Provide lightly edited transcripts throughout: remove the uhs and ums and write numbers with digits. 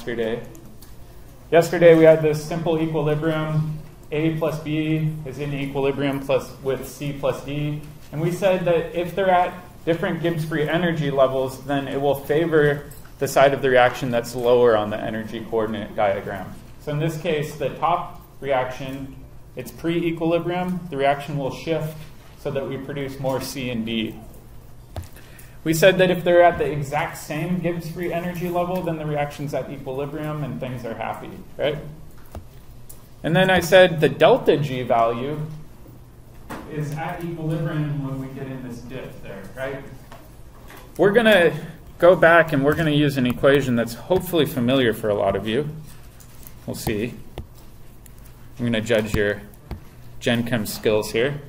yesterday. Yesterday we had this simple equilibrium. A plus B is in equilibrium with C plus D. And we said that if they're at different Gibbs free energy levels, then it will favor the side of the reaction that's lower on the energy coordinate diagram. So in this case, the top reaction, it's pre-equilibrium. The reaction will shift so that we produce more C and D. We said that if they're at the exact same Gibbs free energy level, then the reaction's at equilibrium and things are happy, right? And then I said the delta G value is at equilibrium when we get in this dip there, right? We're going to go back and we're going to use an equation that's hopefully familiar for a lot of you. We'll see. I'm going to judge your Gen Chem skills here.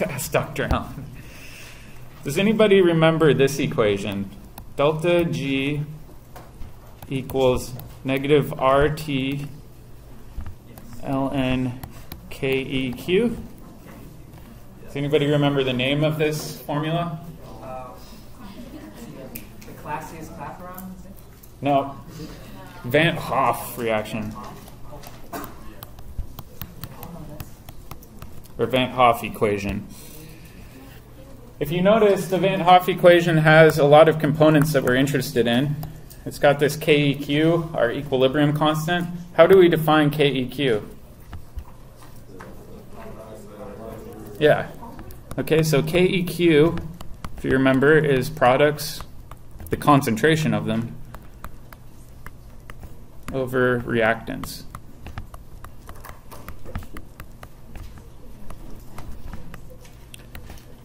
Ask Dr. Allen. Does anybody remember this equation? Delta G equals negative RT ln KEQ. Does anybody remember the name of this formula? The Clausius-Clapeyron? No. Van Hoff reaction. Or Van Hoff equation. If you notice, the Van Hoff equation has a lot of components that we're interested in. It's got this KEQ, our equilibrium constant. How do we define KEQ? Yeah. Okay, so KEQ, if you remember, is products, the concentration of them, over reactants.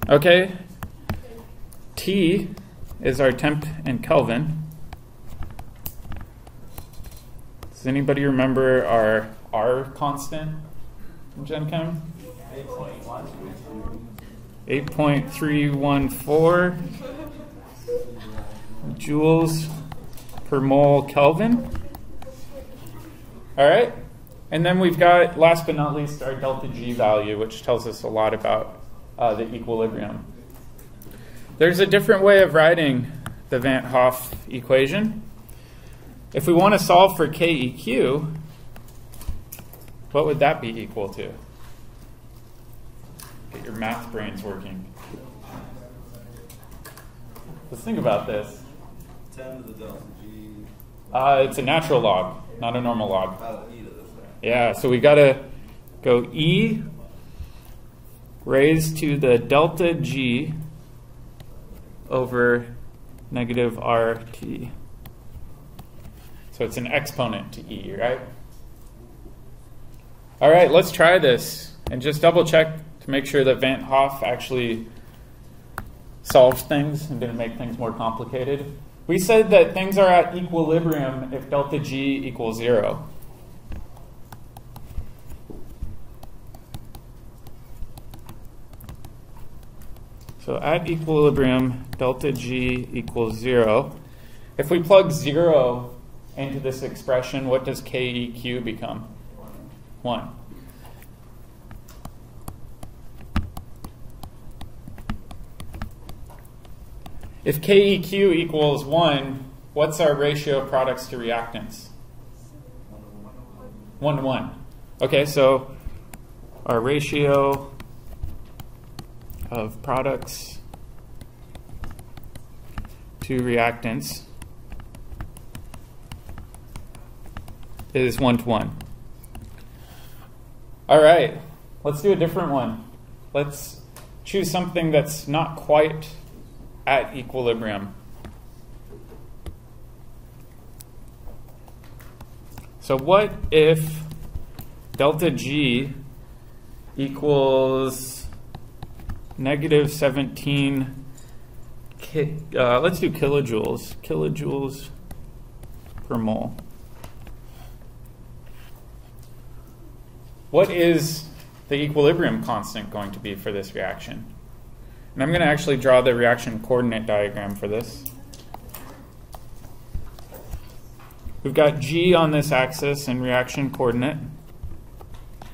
Okay, T is our temp in Kelvin. Does anybody remember our R constant in Gen Chem? 8.314 joules per mole Kelvin. All right, and then we've got, last but not least, our delta G value, which tells us a lot about the equilibrium. There's a different way of writing the Van Hoff equation. If we want to solve for KEQ, what would that be equal to? Get your math brains working. Let's think about this. 10 to the delta G. It's a natural log, not a normal log. E to this thing. Yeah, so we got to go E raised to the delta G over negative RT. So it's an exponent to E, right? All right, let's try this and just double check to make sure that Van Hoff actually solved things and didn't make things more complicated. We said that things are at equilibrium if delta G equals 0. So at equilibrium, delta G equals 0. If we plug 0 into this expression, what does KEQ become? 1. If KEQ equals 1, what's our ratio of products to reactants? 1 to 1. Okay, so our ratio of products to reactants is 1 to 1. All right, let's do a different one. Let's choose something that's not quite at equilibrium. So what if delta G equals negative 17, let's do kilojoules per mole. What is the equilibrium constant going to be for this reaction? And I'm going to actually draw the reaction coordinate diagram for this. We've got G on this axis and reaction coordinate,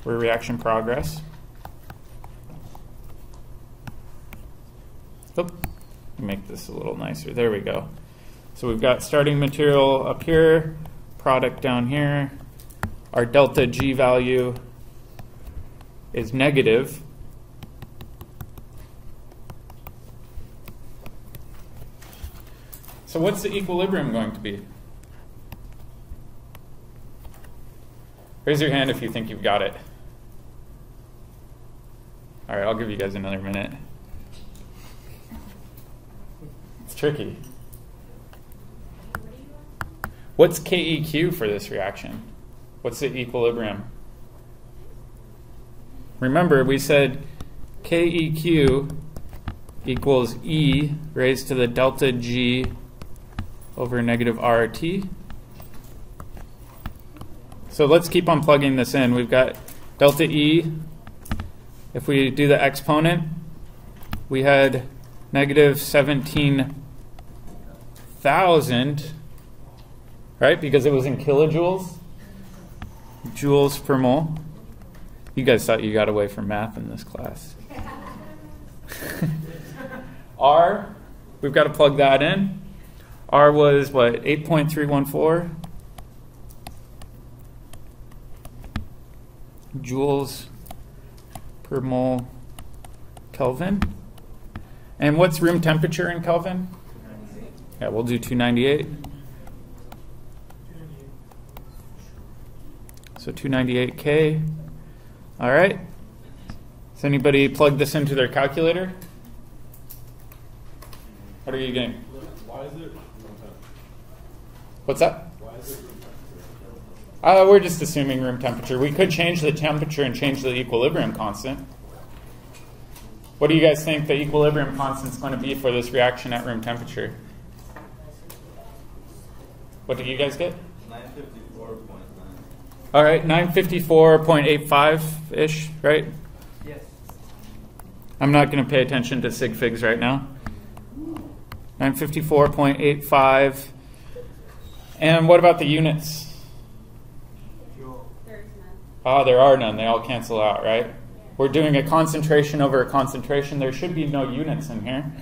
or reaction progress. Oop, make this a little nicer. There we go. So we've got starting material up here, product down here. Our delta G value is negative. So what's the equilibrium going to be? Raise your hand if you think you've got it. All right, I'll give you guys another minute. It's tricky. What's KEQ for this reaction? What's the equilibrium? Remember, we said KEQ equals E raised to the delta G over negative RT. So let's keep on plugging this in. We've got delta E. If we do the exponent, we had negative 17,000, right? Because it was in kilojoules, joules per mole. You guys thought you got away from math in this class. R, we've got to plug that in. R was what, 8.314 joules per mole Kelvin. And what's room temperature in Kelvin? Yeah, we'll do 298. So 298 K. All right. Does anybody plug this into their calculator? What are you getting? Why is it? What's that? Why is it? We're just assuming room temperature. We could change the temperature and change the equilibrium constant. What do you guys think the equilibrium constant is going to be for this reaction at room temperature? What did you guys get? 954.9. All right, 954.85-ish, right? Yes. I'm not going to pay attention to sig figs right now. 954.85. And what about the units? There are none. They all cancel out, right? We're doing a concentration over a concentration. There should be no units in here.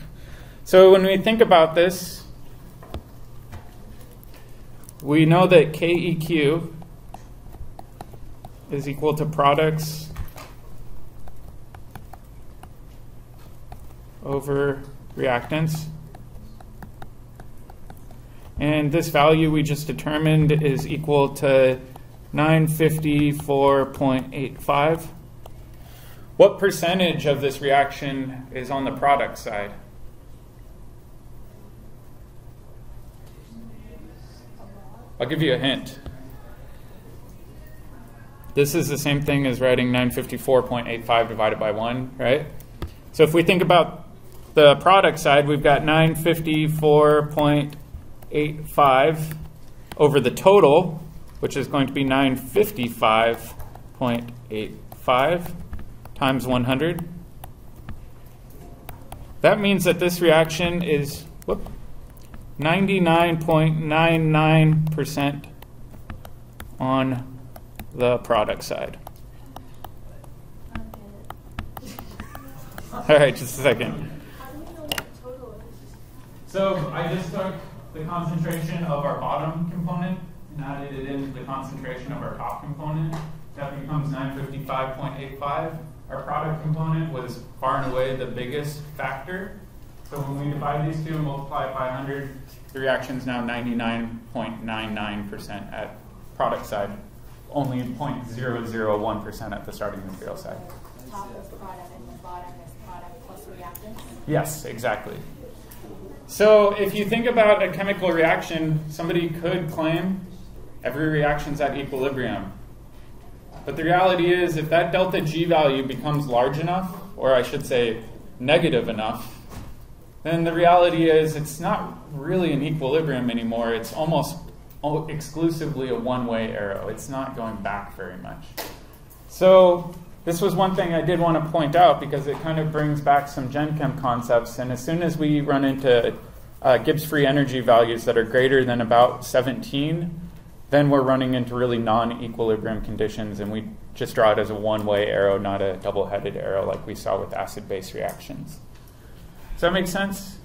So when we think about this, we know that KEQ is equal to products over reactants. And this value we just determined is equal to 954.85. What percentage of this reaction is on the product side? I'll give you a hint. This is the same thing as writing 954.85 divided by 1, right? So if we think about the product side, we've got 954.85 over the total, which is going to be 955.85 times 100. That means that this reaction is 99.99% on the product side. All right, just a second. So I just took the concentration of our bottom component and added it into the concentration of our top component. That becomes 955.85. Our product component was far and away the biggest factor. So when we divide these two and multiply it by 100, the reaction is now 99.99% at product side. Only 0.001% at the starting material side. The top is product and the bottom is product plus reactant? Yes, exactly. So if you think about a chemical reaction, somebody could claim every reaction's at equilibrium. But the reality is, if that delta G value becomes large enough, or I should say negative enough, then the reality is it's not really an equilibrium anymore. It's almost exclusively a one-way arrow. It's not going back very much. So this was one thing I did want to point out because it kind of brings back some Gen Chem concepts. And as soon as we run into Gibbs free energy values that are greater than about 17, then we're running into really non-equilibrium conditions, and we just draw it as a one-way arrow, not a double-headed arrow like we saw with acid-base reactions. Does that make sense?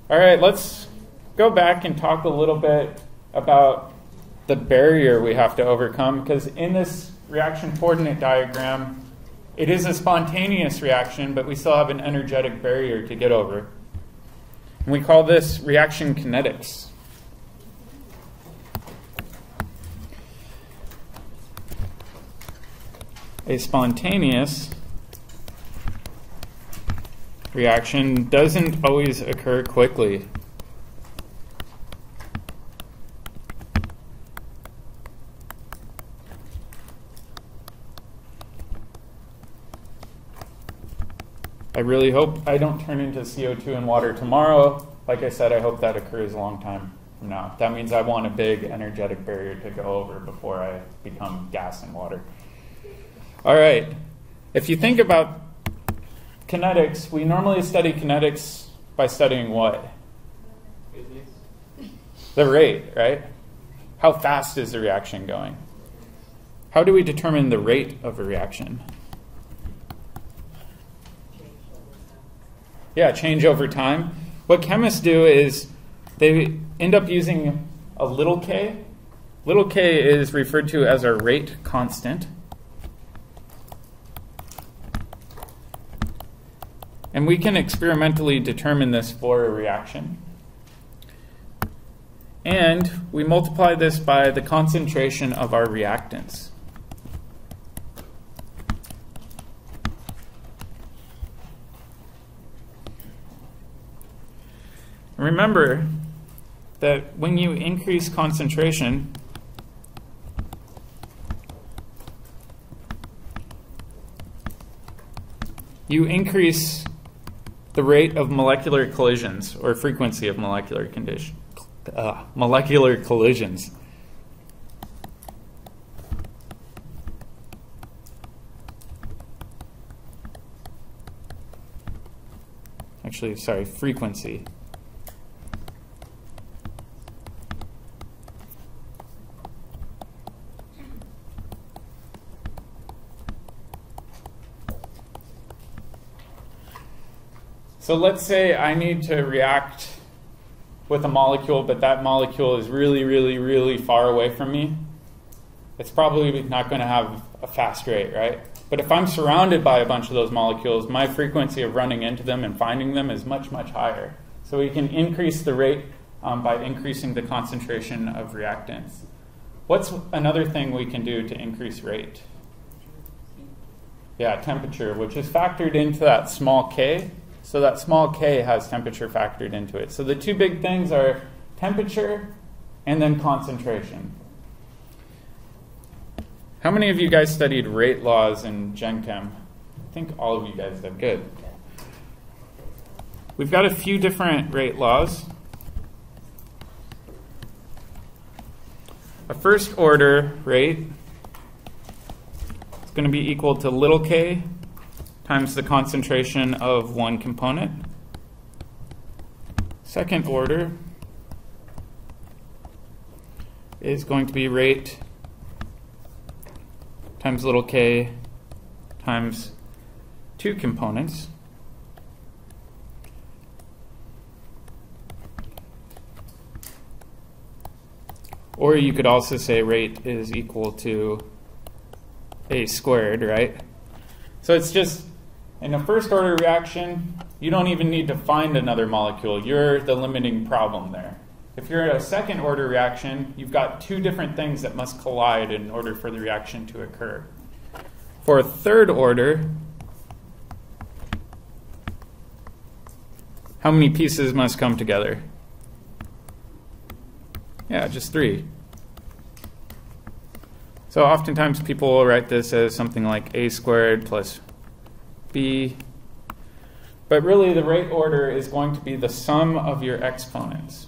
All right, let's go back and talk a little bit about the barrier we have to overcome, because in this reaction coordinate diagram, it is a spontaneous reaction, but we still have an energetic barrier to get over. And we call this reaction kinetics. A spontaneous reaction doesn't always occur quickly. I really hope I don't turn into CO2 and water tomorrow. Like I said, I hope that occurs a long time from now. That means I want a big energetic barrier to go over before I become gas and water. All right. If you think about kinetics, we normally study kinetics by studying what? Physics. The rate, right? How fast is the reaction going? How do we determine the rate of a reaction? Yeah, change over time. What chemists do is they end up using a little k. Little k is referred to as our rate constant. And we can experimentally determine this for a reaction. And we multiply this by the concentration of our reactants. Remember that when you increase concentration, you increase the rate of molecular collisions, or frequency of molecular collisions. Actually, sorry, frequency. So let's say I need to react with a molecule, but that molecule is really, really, really far away from me. It's probably not going to have a fast rate, right? But if I'm surrounded by a bunch of those molecules, my frequency of running into them and finding them is much, much higher. So we can increase the rate by increasing the concentration of reactants. What's another thing we can do to increase rate? Yeah, temperature, which is factored into that small k. So that small k has temperature factored into it. So the two big things are temperature and then concentration. How many of you guys studied rate laws in Gen Chem? I think all of you guys did. Good. We've got a few different rate laws. A first order rate is going to be equal to little k times the concentration of one component. Second order is going to be rate times little k times two components. Or you could also say rate is equal to a squared, right? So it's just, in a first order reaction, you don't even need to find another molecule. You're the limiting problem there. If you're at a second order reaction, you've got two different things that must collide in order for the reaction to occur. For a third order, how many pieces must come together? Yeah, just three. So oftentimes people will write this as something like a squared plus b. But really the rate order is going to be the sum of your exponents.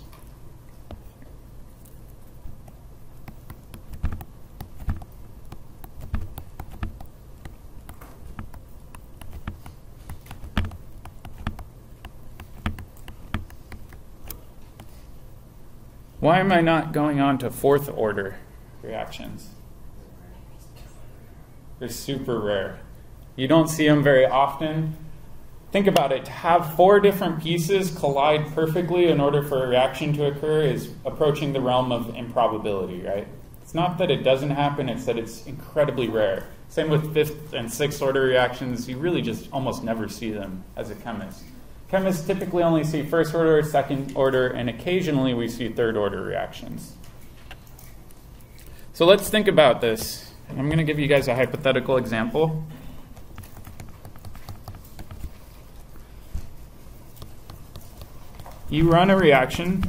Why am I not going on to fourth order reactions? They're super rare. You don't see them very often. think about it. To have 4 different pieces collide perfectly in order for a reaction to occur is approaching the realm of improbability, right? It's not that it doesn't happen, it's that it's incredibly rare. Same with 5th and 6th order reactions. You really just almost never see them as a chemist. Chemists typically only see 1st order, 2nd order, and occasionally we see 3rd order reactions. So let's think about this. I'm going to give you guys a hypothetical example. You run a reaction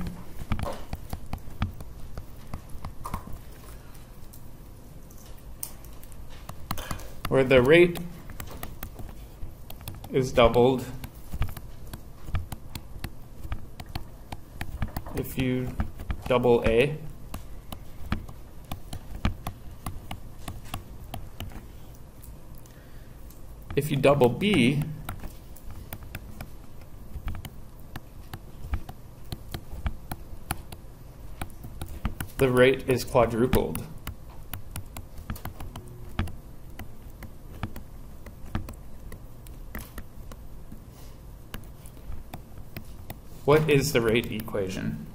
where the rate is doubled if you double A. If you double B, the rate is quadrupled. What is the rate equation?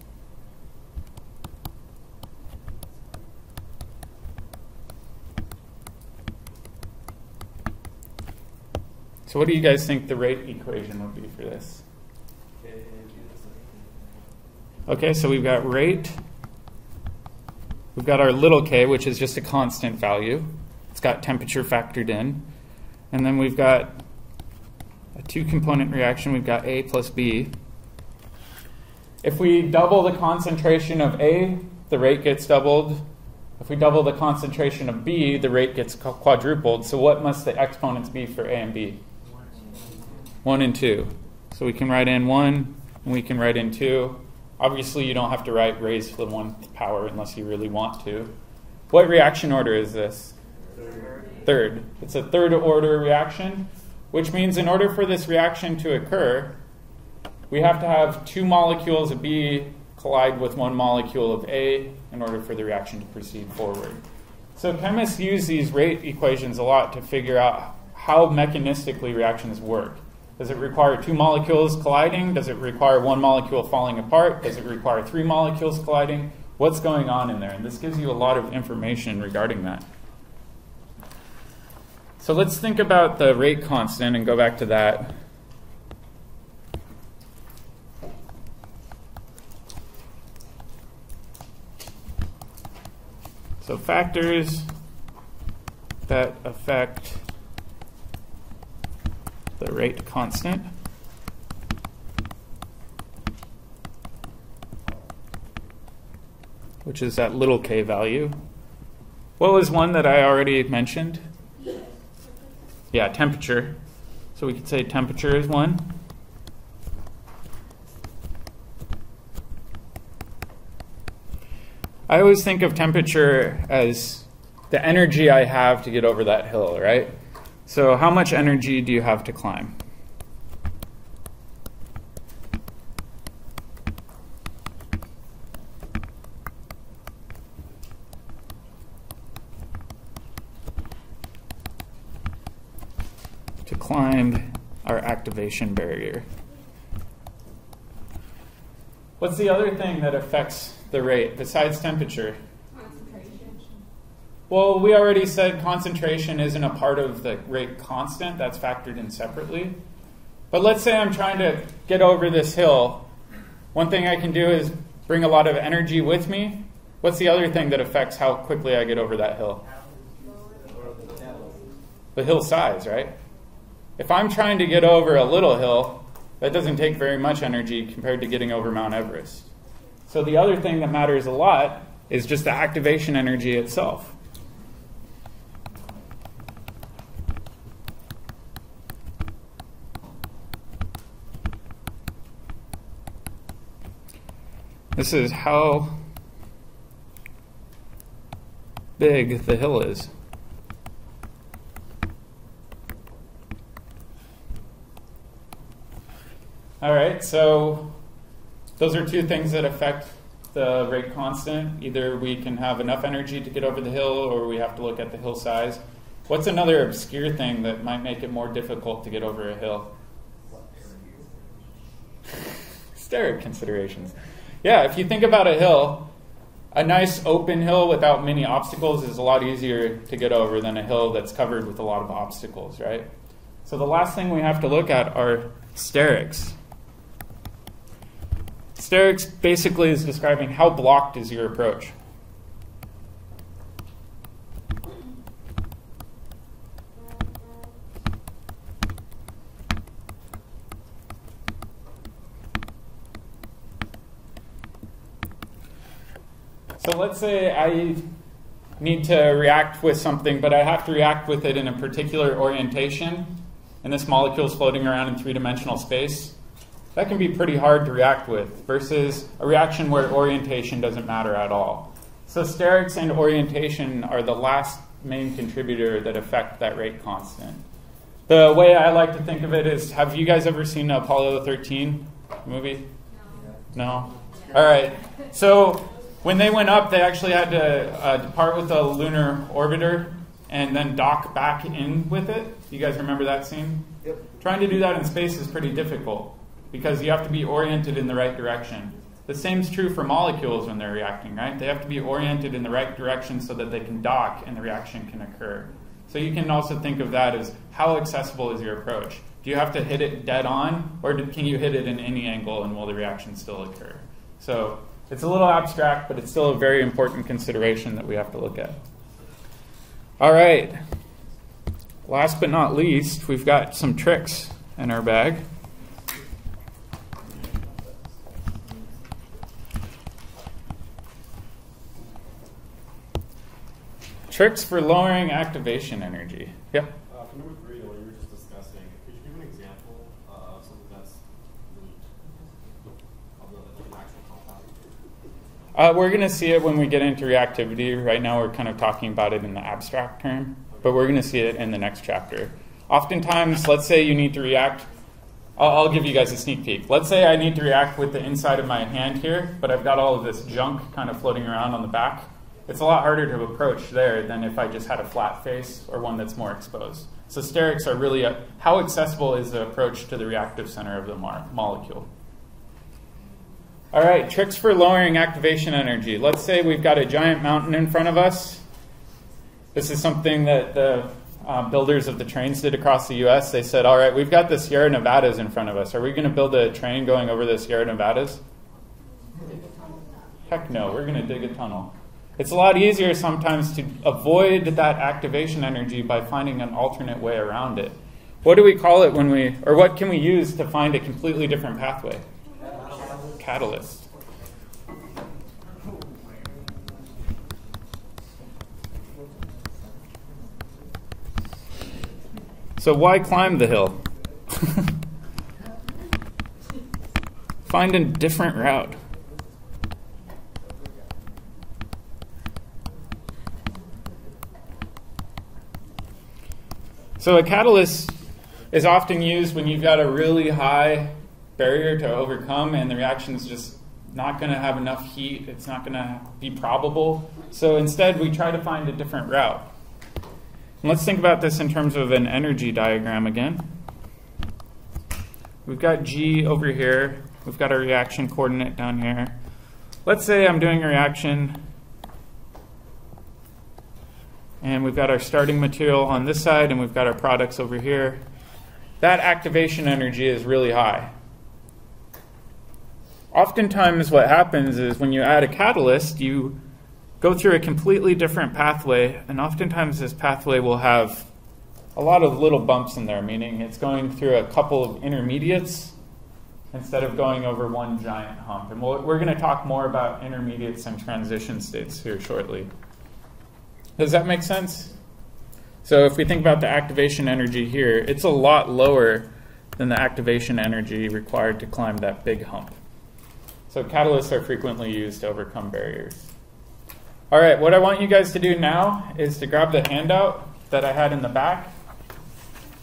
So what do you guys think the rate equation would be for this? Okay, so we've got rate. We've got our little k, which is just a constant value. It's got temperature factored in. And then we've got a 2-component reaction. We've got A plus B. If we double the concentration of A, the rate gets doubled. If we double the concentration of B, the rate gets quadrupled. So what must the exponents be for A and B? 1 and 2. So we can write in 1 and we can write in 2. Obviously, you don't have to write raised to the 1th power unless you really want to. What reaction order is this? Third. It's a 3rd order reaction, which means in order for this reaction to occur, we have to have 2 molecules of B collide with 1 molecule of A in order for the reaction to proceed forward. So chemists use these rate equations a lot to figure out how mechanistically reactions work. Does it require 2 molecules colliding? Does it require 1 molecule falling apart? Does it require 3 molecules colliding? What's going on in there? And this gives you a lot of information regarding that. So let's think about the rate constant and go back to that. So factors that affect the rate constant. Which is that little k value. What was one that I already mentioned? Yeah, temperature. So we could say temperature is 1. I always think of temperature as the energy I have to get over that hill, right? So how much energy do you have to climb? To climb our activation barrier. What's the other thing that affects the rate besides temperature? Concentration. Well, we already said concentration isn't a part of the rate constant. That's factored in separately. But let's say I'm trying to get over this hill. One thing I can do is bring a lot of energy with me. What's the other thing that affects how quickly I get over that hill? The hill size, right? If I'm trying to get over a little hill, that doesn't take very much energy compared to getting over Mount Everest. So the other thing that matters a lot is just the activation energy itself. This is how big the hill is. All right, so those are 2 things that affect the rate constant. Either we can have enough energy to get over the hill, or we have to look at the hill size. What's another obscure thing that might make it more difficult to get over a hill? Steric considerations. Yeah, if you think about a hill, a nice open hill without many obstacles is a lot easier to get over than a hill that's covered with a lot of obstacles, right? So the last thing we have to look at are sterics. Sterics basically is describing how blocked is your approach. So let's say I need to react with something, but I have to react with it in a particular orientation, and this molecule is floating around in three-dimensional space. That can be pretty hard to react with versus a reaction where orientation doesn't matter at all. So sterics and orientation are the last main contributor that affect that rate constant. The way I like to think of it is, have you guys ever seen Apollo 13 movie? No? All right. So when they went up, they actually had to depart with a lunar orbiter and then dock back in with it. You guys remember that scene? Yep. Trying to do that in space is pretty difficult because you have to be oriented in the right direction. The same is true for molecules when they're reacting, right? They have to be oriented in the right direction so that they can dock and the reaction can occur. So you can also think of that as how accessible is your approach? Do you have to hit it dead on, or can you hit it in any angle and will the reaction still occur? So it's a little abstract, but it's still a very important consideration that we have to look at. All right. Last but not least, we've got some tricks in our bag. Tricks for lowering activation energy. Yeah? For number 3, what you were just discussing, could you give an example of something that's really of an actual compound? We're going to see it when we get into reactivity. Right now we're kind of talking about it in the abstract term, but we're going to see it in the next chapter. Oftentimes, let's say you need to react. I'll give you guys a sneak peek. Let's say I need to react with the inside of my hand here, but I've got all of this junk kind of floating around on the back. It's a lot harder to approach there than if I just had a flat face or one that's more exposed. So sterics are really how accessible is the approach to the reactive center of the molecule. All right, tricks for lowering activation energy. Let's say we've got a giant mountain in front of us. This is something that the builders of the trains did across the US. They said, all right, we've got the Sierra Nevadas in front of us. Are we going to build a train going over the Sierra Nevadas? Heck no, we're going to dig a tunnel. It's a lot easier sometimes to avoid that activation energy by finding an alternate way around it. What do we call it when or what can we use to find a completely different pathway? Catalyst. So why climb the hill? Find a different route. So a catalyst is often used when you've got a really high barrier to overcome and the reaction is just not going to have enough heat. It's not going to be probable. So instead, we try to find a different route. And let's think about this in terms of an energy diagram again. We've got G over here. We've got our reaction coordinate down here. Let's say I'm doing a reaction and we've got our starting material on this side, and we've got our products over here. That activation energy is really high. Oftentimes what happens is when you add a catalyst, you go through a completely different pathway, and oftentimes this pathway will have a lot of little bumps in there, meaning it's going through a couple of intermediates instead of going over one giant hump. And we're going to talk more about intermediates and transition states here shortly. Does that make sense? So if we think about the activation energy here, it's a lot lower than the activation energy required to climb that big hump. So catalysts are frequently used to overcome barriers. All right, what I want you guys to do now is to grab the handout that I had in the back.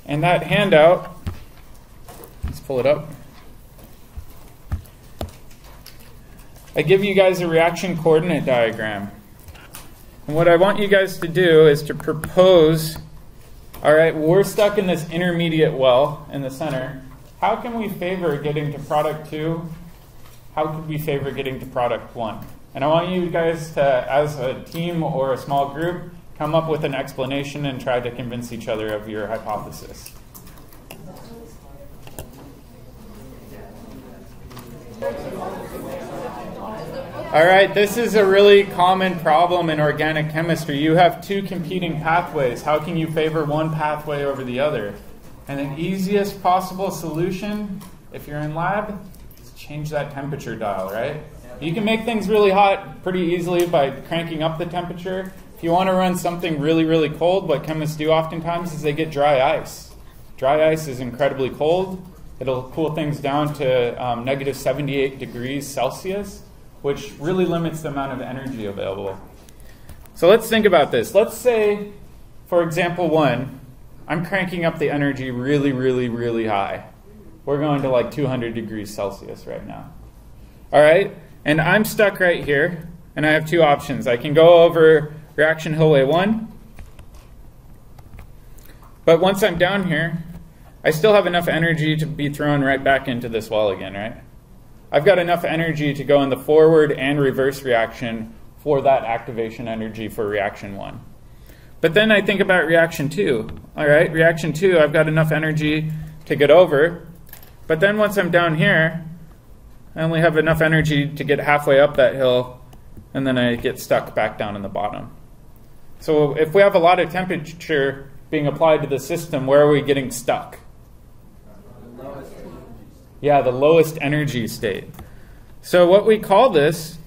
And that handout, let's pull it up. I give you guys a reaction coordinate diagram. And what I want you guys to do is to propose, all right, we're stuck in this intermediate well in the center. How can we favor getting to product 2 how could we favor getting to product 1? And I want you guys to, as a team or a small group, come up with an explanation and try to convince each other of your hypothesis. All right, this is a really common problem in organic chemistry. You have two competing pathways. How can you favor one pathway over the other? And the easiest possible solution, if you're in lab, is change that temperature dial, right? You can make things really hot pretty easily by cranking up the temperature. If you want to run something really, really cold, what chemists do oftentimes is they get dry ice. Dry ice is incredibly cold. It'll cool things down to negative 78 degrees Celsius, which really limits the amount of energy available. So let's think about this. Let's say, for example 1, I'm cranking up the energy really, really, really high. We're going to like 200 degrees Celsius right now. All right? And I'm stuck right here, and I have two options. I can go over reaction hillway 1, but once I'm down here, I still have enough energy to be thrown right back into this well again, right? I've got enough energy to go in the forward and reverse reaction for that activation energy for reaction 1. But then I think about reaction 2. All right, reaction 2, I've got enough energy to get over. But then once I'm down here, I only have enough energy to get halfway up that hill, and then I get stuck back down in the bottom. So if we have a lot of temperature being applied to the system, where are we getting stuck? Yeah, the lowest energy state. So what we call this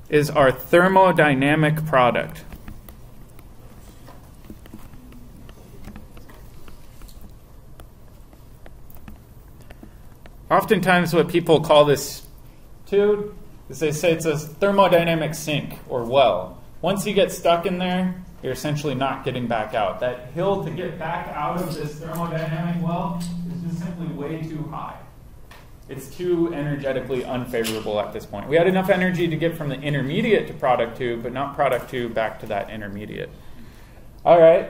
is our thermodynamic product. Oftentimes what people call this too is they say it's a thermodynamic sink or well. Once you get stuck in there, you're essentially not getting back out. That hill to get back out of this thermodynamic well is just simply way too high. It's too energetically unfavorable at this point. We had enough energy to get from the intermediate to product 2, but not product 2 back to that intermediate. All right,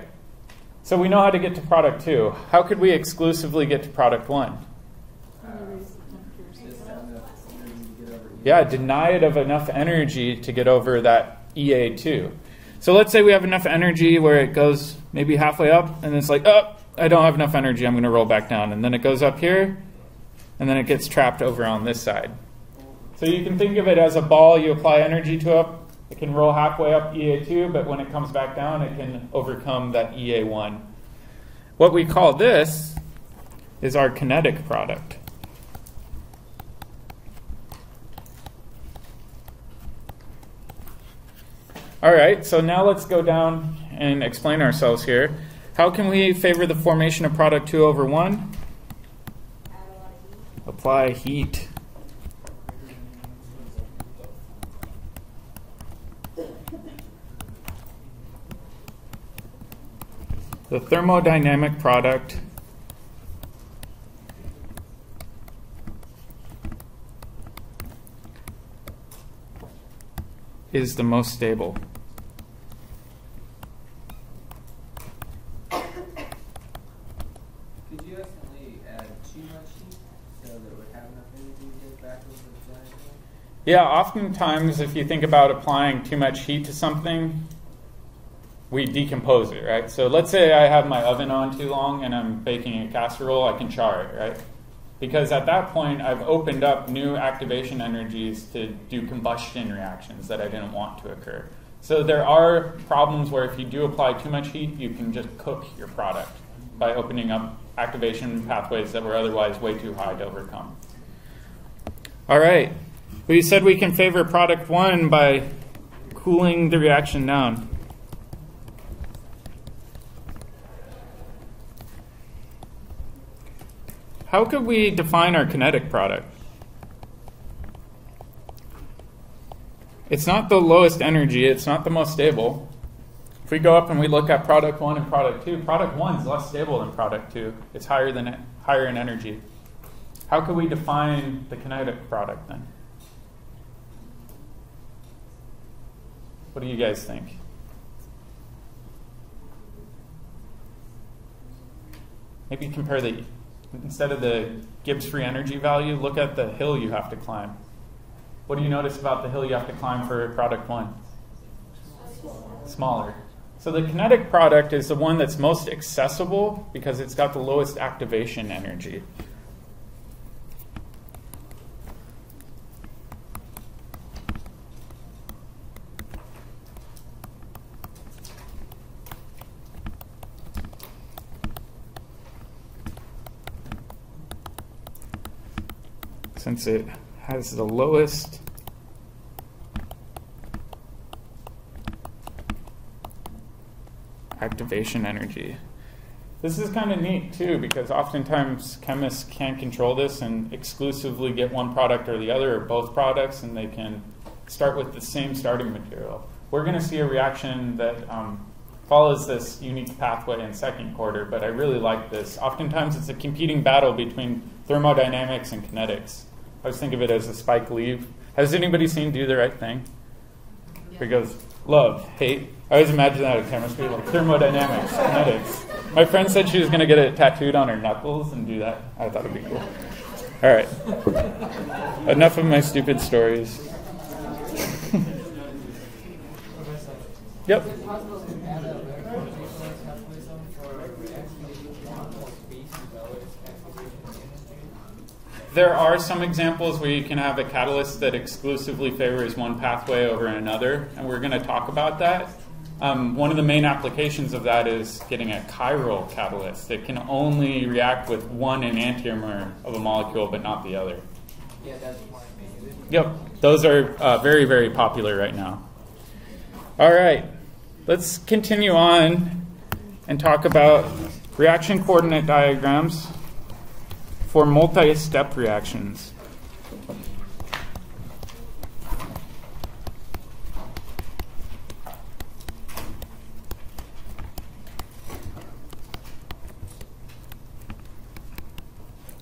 so we know how to get to product 2. How could we exclusively get to product 1? Yeah, deny it of enough energy to get over that EA2. So let's say we have enough energy where it goes maybe halfway up, and it's like, oh, I don't have enough energy, I'm going to roll back down. And then it goes up here, and then it gets trapped over on this side. So you can think of it as a ball you apply energy to it. It can roll halfway up EA2, but when it comes back down, it can overcome that EA1. What we call this is our kinetic product. All right, so now let's go down and explain ourselves here. How can we favor the formation of product 2 over 1? Apply heat. The thermodynamic product is the most stable. Could you accidentally add too much heat so that it would have enough energy to get back over the giant hill? Yeah, oftentimes if you think about applying too much heat to something, we decompose it, right? So let's say I have my oven on too long and I'm baking a casserole, I can char it, right? Because at that point, I've opened up new activation energies to do combustion reactions that I didn't want to occur. So there are problems where if you do apply too much heat, you can just cook your product by opening up activation pathways that were otherwise way too high to overcome. All right. We said we can favor product 1 by cooling the reaction down. How could we define our kinetic product? It's not the lowest energy, it's not the most stable. If we go up and we look at product 1 and product 2, product 1 is less stable than product 2. It's higher in energy. How could we define the kinetic product then? What do you guys think? Maybe compare instead of the Gibbs free energy value, look at the hill you have to climb. What do you notice about the hill you have to climb for product 1? Smaller. So the kinetic product is the one that's most accessible because it's got the lowest activation energy. Since it has the lowest activation energy. This is kind of neat too, because oftentimes chemists can't control this and exclusively get one product or the other or both products, and they can start with the same starting material. We're going to see a reaction that follows this unique pathway in second quarter, but I really like this. Oftentimes it's a competing battle between thermodynamics and kinetics. I always think of it as a Spike Lee. Has anybody seen Do the Right Thing? Where he goes, love, hate. I always imagine that in chemistry, like thermodynamics, kinetics. My friend said she was going to get it tattooed on her knuckles and do that. I thought it'd be cool. All right. Enough of my stupid stories. Yep. There are some examples where you can have a catalyst that exclusively favors one pathway over another, and we're going to talk about that. One of the main applications of that is getting a chiral catalyst. It can only react with one enantiomer of a molecule, but not the other. Yeah, that's one. Yep, those are very, very popular right now. All right, let's continue on and talk about reaction coordinate diagrams for multi-step reactions.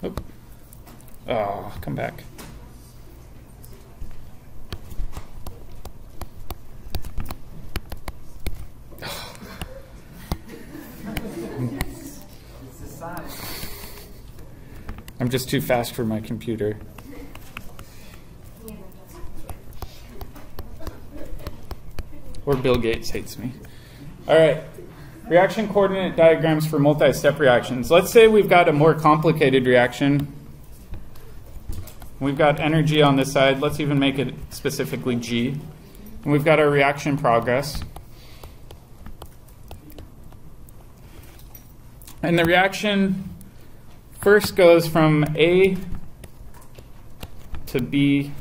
Oop. Oh, come back. It's the size. I'm just too fast for my computer. Or Bill Gates hates me. All right. Reaction coordinate diagrams for multi-step reactions. Let's say we've got a more complicated reaction. We've got energy on this side. Let's even make it specifically G. And we've got our reaction progress. And the reaction first goes from A to B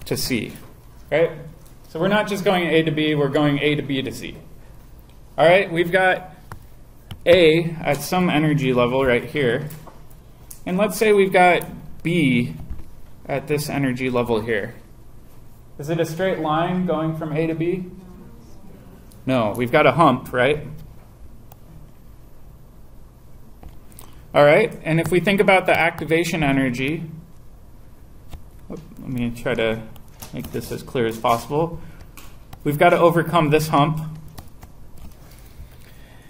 to C, right? So we're not just going A to B, we're going A to B to C. All right, we've got A at some energy level right here. And let's say we've got B at this energy level here. Is it a straight line going from A to B? No, we've got a hump, right? All right, and if we think about the activation energy, let me try to make this as clear as possible. We've got to overcome this hump.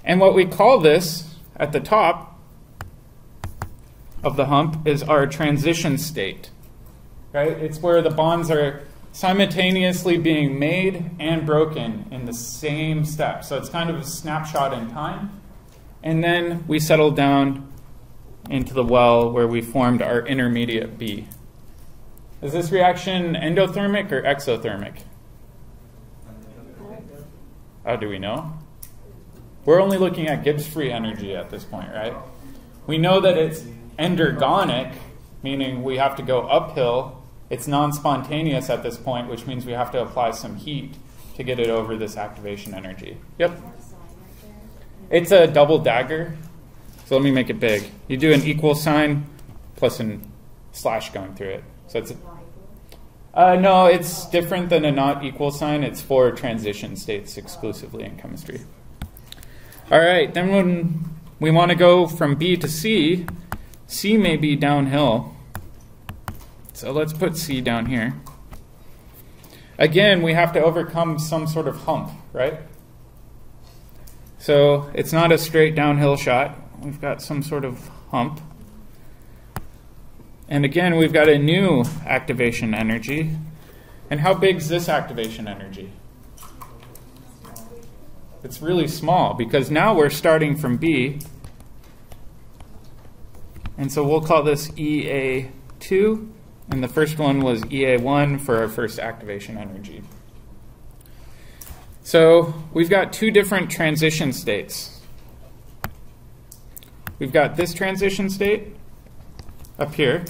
And what we call this at the top of the hump is our transition state, right? It's where the bonds are simultaneously being made and broken in the same step. So it's kind of a snapshot in time. And then we settle down into the well where we formed our intermediate B. Is this reaction endothermic or exothermic? How do we know? We're only looking at Gibbs free energy at this point, right? We know that it's endergonic, meaning we have to go uphill. It's non-spontaneous at this point, which means we have to apply some heat to get it over this activation energy. Yep. It's a double dagger. So let me make it big. You do an equal sign plus a slash going through it. So it's no, it's different than a not equal sign. It's for transition states exclusively in chemistry. All right, then when we want to go from B to C, C may be downhill. So let's put C down here. Again, we have to overcome some sort of hump, right? So it's not a straight downhill shot. We've got some sort of hump. And again, we've got a new activation energy. And how big is this activation energy? It's really small because now we're starting from B. And so we'll call this EA2. And the first one was EA1 for our first activation energy. So we've got two different transition states. We've got this transition state up here.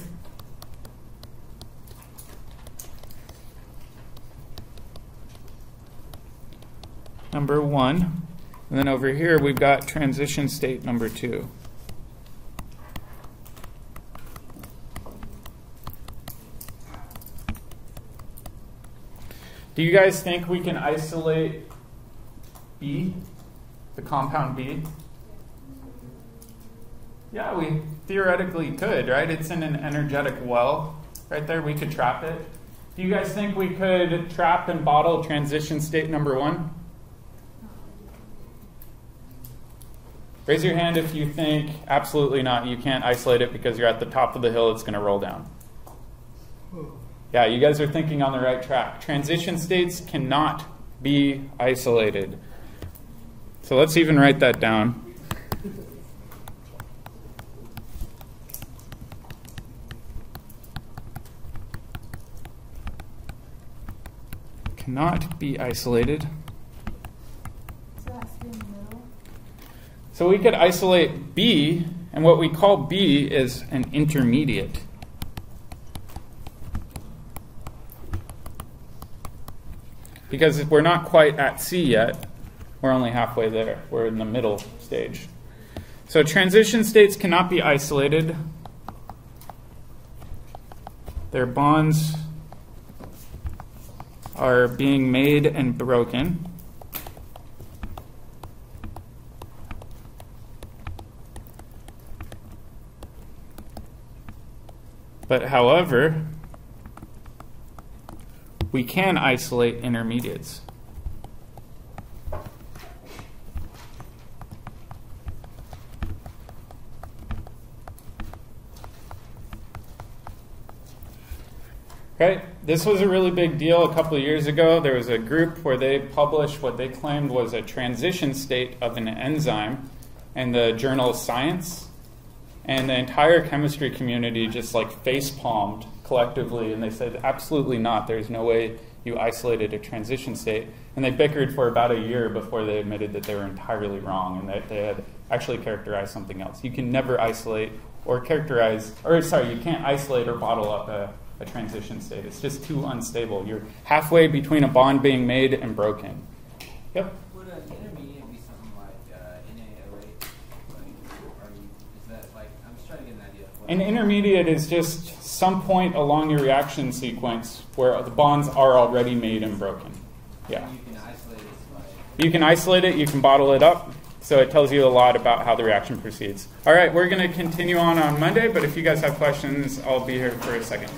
Number 1. And then over here we've got transition state number 2. Do you guys think we can isolate B, the compound B? Yeah, we theoretically could, right? It's in an energetic well right there. We could trap it. Do you guys think we could trap and bottle transition state number 1? Raise your hand if you think absolutely not. You can't isolate it because you're at the top of the hill. It's going to roll down. Yeah, you guys are thinking on the right track. Transition states cannot be isolated. So let's even write that down. Cannot be isolated. So it has to be in the middle? So we could isolate B, and what we call B is an intermediate. Because we're not quite at C yet, we're only halfway there. We're in the middle stage. So transition states cannot be isolated. Their bonds are being made and broken. But however, we can isolate intermediates. Okay, this was a really big deal a couple of years ago. There was a group where they published what they claimed was a transition state of an enzyme in the journal Science. And the entire chemistry community just like face-palmed collectively, and they said, absolutely not. There's no way you isolated a transition state. And they bickered for about a year before they admitted that they were entirely wrong and that they had actually characterized something else. You can never isolate or characterize, or sorry, you can't isolate or bottle up a transition state. It's just too unstable. You're halfway between a bond being made and broken. Yep? Would an intermediate be something like NaOH? Is that like, I'm just trying to get an idea of what An intermediate is just some point along your reaction sequence where the bonds are already made and broken. Yeah. you can isolate it like You can isolate it, you can bottle it up, so it tells you a lot about how the reaction proceeds. All right, we're going to continue on Monday, but if you guys have questions, I'll be here for a second.